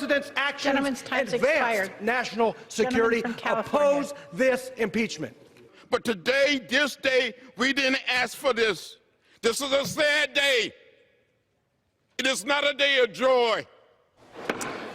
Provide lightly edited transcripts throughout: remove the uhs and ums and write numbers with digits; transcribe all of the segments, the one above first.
president's actions Gentleman's time's advance expired. national security. Oppose this impeachment. But today, this day, we didn't ask for this. This is a sad day. It is not a day of joy.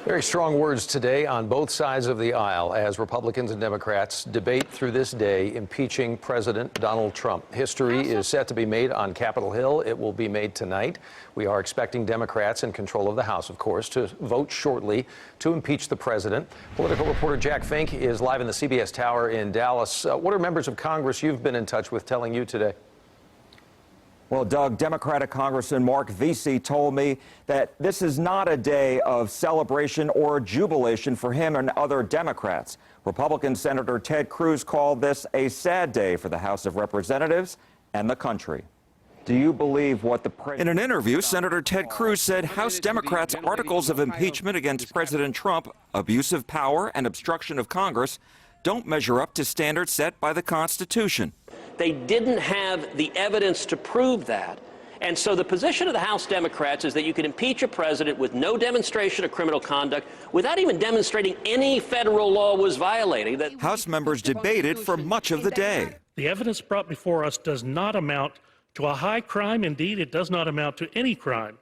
Very strong words today on both sides of the aisle as Republicans and Democrats debate through this day impeaching President Donald Trump. History is set to be made on Capitol Hill. It will be made tonight. We are expecting Democrats in control of the House, of course, to vote shortly to impeach the president. Political reporter Jack Fink is live in the CBS Tower in Dallas. What are members of Congress you've been in touch with telling you today? Well, Doug, Democratic Congressman Mark Vesey told me that this is not a day of celebration or jubilation for him and other Democrats. Republican Senator Ted Cruz called this a sad day for the House of Representatives and the country. Do you believe what the president... In an interview, Senator Ted Cruz said House Democrats' articles of impeachment against President Trump, abuse of power and obstruction of Congress, don't measure up to standards set by the Constitution. They didn't have the evidence to prove that. And so the position of the House Democrats is that you can impeach a president with no demonstration of criminal conduct without even demonstrating any federal law was violated. House members debated for much of the day. The evidence brought before us does not amount to a high crime. Indeed, it does not amount to any crime.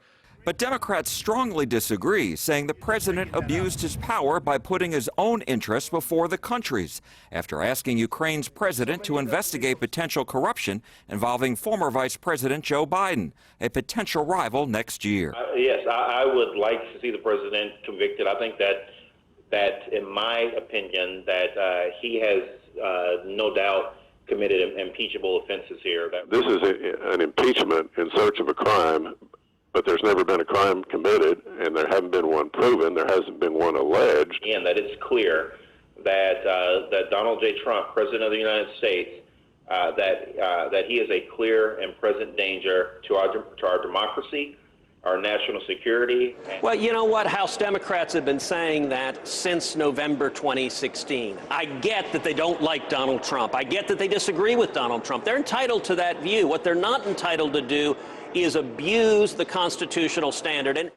But Democrats strongly disagree, saying the president abused his power by putting his own interests before the country's, after asking Ukraine's president to investigate potential corruption involving former Vice President Joe Biden, a potential rival next year. Yes, I would like to see the president convicted. I think that in my opinion, that he has no doubt committed impeachable offenses here. This is an impeachment in search of a crime. But there's never been a crime committed, and there hasn't been one proven. There hasn't been one alleged. And that it's clear that Donald J. Trump, President of the United States, that he is a clear and present danger to our democracy, our national security. Well, you know what? House Democrats have been saying that since November 2016. I get that they don't like Donald Trump. I get that they disagree with Donald Trump. They're entitled to that view. What they're not entitled to do is abuse the constitutional standard.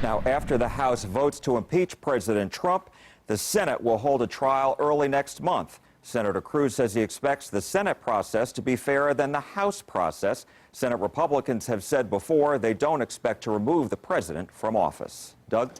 Now, after the House votes to impeach President Trump, the Senate will hold a trial early next month. Senator Cruz says he expects the Senate process to be fairer than the House process. Senate Republicans have said before they don't expect to remove the president from office. Doug?